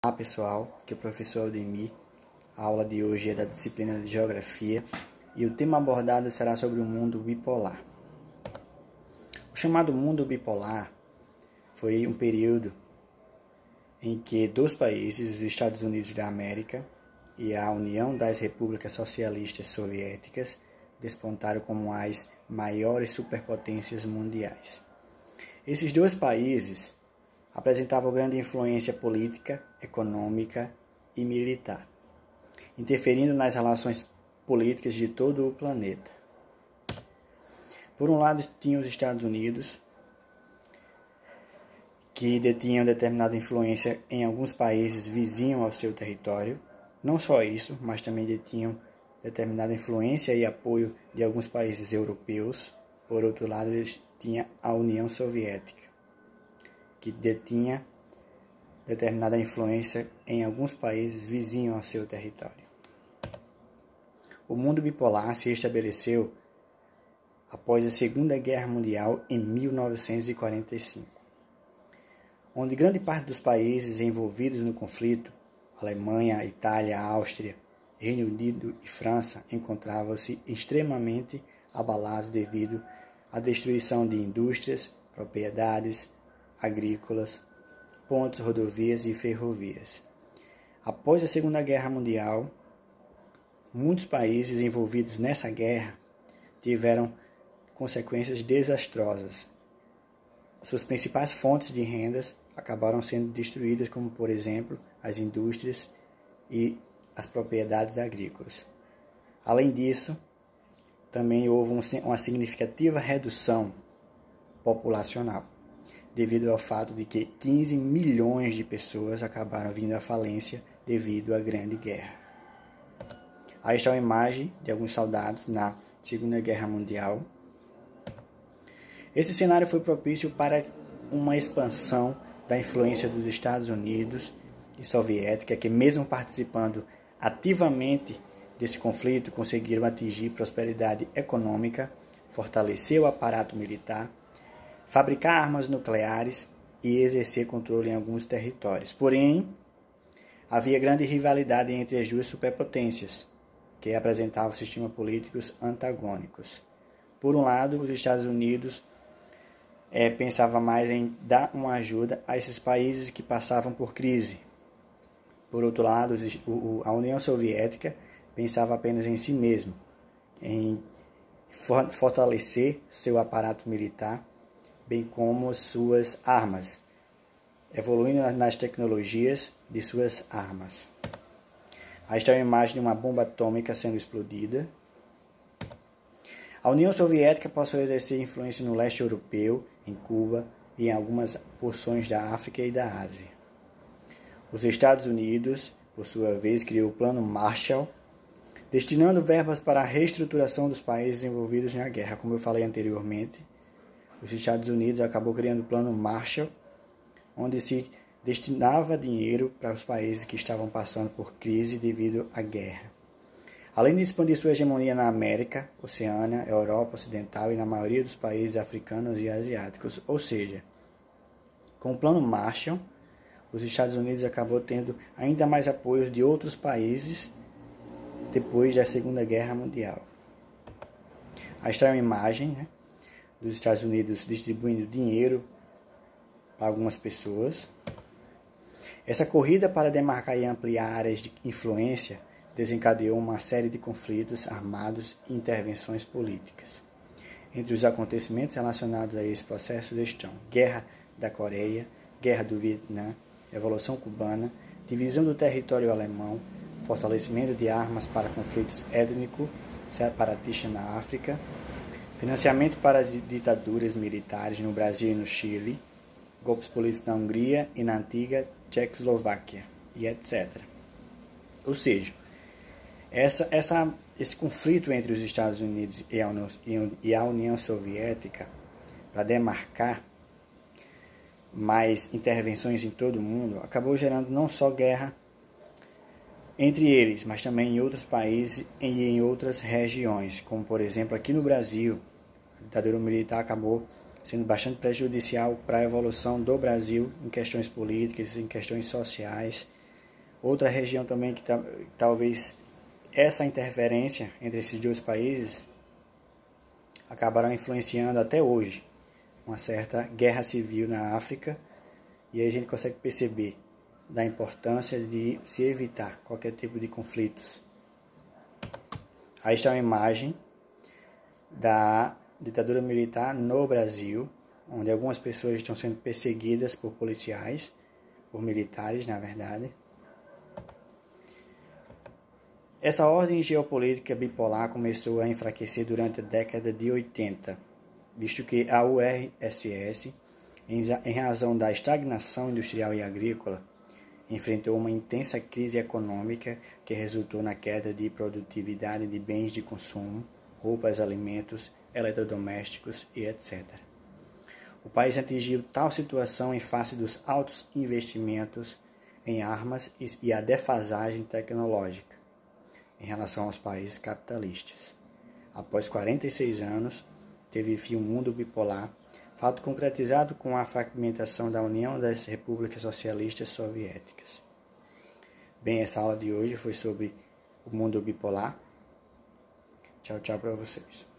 Olá pessoal, aqui é o professor Aldemir. A aula de hoje é da disciplina de Geografia e o tema abordado será sobre o mundo bipolar. O chamado mundo bipolar foi um período em que dois países, os Estados Unidos da América e a União das Repúblicas Socialistas Soviéticas, despontaram como as maiores superpotências mundiais. Esses dois países apresentavam grande influência política, econômica e militar, interferindo nas relações políticas de todo o planeta. Por um lado, tinha os Estados Unidos, que detinham determinada influência em alguns países vizinhos ao seu território. Não só isso, mas também detinham determinada influência e apoio de alguns países europeus. Por outro lado, eles tinham a União Soviética, que detinha determinada influência em alguns países vizinhos ao seu território. O mundo bipolar se estabeleceu após a Segunda Guerra Mundial em 1945, onde grande parte dos países envolvidos no conflito, Alemanha, Itália, Áustria, Reino Unido e França, encontravam-se extremamente abalados devido à destruição de indústrias, propriedades agrícolas, pontes, rodovias e ferrovias. Após a Segunda Guerra Mundial, muitos países envolvidos nessa guerra tiveram consequências desastrosas. Suas principais fontes de rendas acabaram sendo destruídas, como, por exemplo, as indústrias e as propriedades agrícolas. Além disso, também houve uma significativa redução populacional, devido ao fato de que 15 milhões de pessoas acabaram vindo à falência devido à Grande Guerra. Aí está uma imagem de alguns soldados na Segunda Guerra Mundial. Esse cenário foi propício para uma expansão da influência dos Estados Unidos e soviética, que mesmo participando ativamente desse conflito, conseguiram atingir prosperidade econômica, fortalecer o aparato militar, fabricar armas nucleares e exercer controle em alguns territórios. Porém, havia grande rivalidade entre as duas superpotências, que apresentavam sistemas políticos antagônicos. Por um lado, os Estados Unidos pensava mais em dar uma ajuda a esses países que passavam por crise. Por outro lado, a União Soviética pensava apenas em si mesma, em fortalecer seu aparato militar, bem como suas armas, evoluindo nas tecnologias de suas armas. Aí está a imagem de uma bomba atômica sendo explodida. A União Soviética passou a exercer influência no leste europeu, em Cuba e em algumas porções da África e da Ásia. Os Estados Unidos, por sua vez, criou o Plano Marshall, destinando verbas para a reestruturação dos países envolvidos na guerra. Como eu falei anteriormente, os Estados Unidos acabou criando o Plano Marshall, onde se destinava dinheiro para os países que estavam passando por crise devido à guerra. Além de expandir sua hegemonia na América, Oceânia, Europa Ocidental e na maioria dos países africanos e asiáticos. Ou seja, com o Plano Marshall, os Estados Unidos acabou tendo ainda mais apoio de outros países depois da Segunda Guerra Mundial. Aí está uma imagem, dos Estados Unidos distribuindo dinheiro para algumas pessoas. Essa corrida para demarcar e ampliar áreas de influência desencadeou uma série de conflitos armados e intervenções políticas. Entre os acontecimentos relacionados a esse processo estão Guerra da Coreia, Guerra do Vietnã, Revolução Cubana, divisão do território alemão, fortalecimento de armas para conflitos étnico-separatistas na África, financiamento para as ditaduras militares no Brasil e no Chile, golpes políticos na Hungria e na antiga Tchecoslováquia, e etc. Ou seja, esse conflito entre os Estados Unidos e a União Soviética, para demarcar mais intervenções em todo o mundo, acabou gerando não só guerra entre eles, mas também em outros países e em outras regiões, como por exemplo aqui no Brasil. A ditadura militar acabou sendo bastante prejudicial para a evolução do Brasil em questões políticas, em questões sociais, Outra região também que talvez essa interferência entre esses dois países acabarão influenciando até hoje uma certa guerra civil na África, e aí a gente consegue perceber da importância de se evitar qualquer tipo de conflitos. Aí está uma imagem da ditadura militar no Brasil, onde algumas pessoas estão sendo perseguidas por policiais, por militares, na verdade. Essa ordem geopolítica bipolar começou a enfraquecer durante a década de 80, visto que a URSS, em razão da estagnação industrial e agrícola, enfrentou uma intensa crise econômica que resultou na queda de produtividade de bens de consumo, roupas, alimentos, eletrodomésticos e etc. O país atingiu tal situação em face dos altos investimentos em armas e a defasagem tecnológica em relação aos países capitalistas. Após 46 anos, teve fim o mundo bipolar, fato concretizado com a fragmentação da União das Repúblicas Socialistas Soviéticas. Bem, essa aula de hoje foi sobre o mundo bipolar. Tchau, tchau para vocês.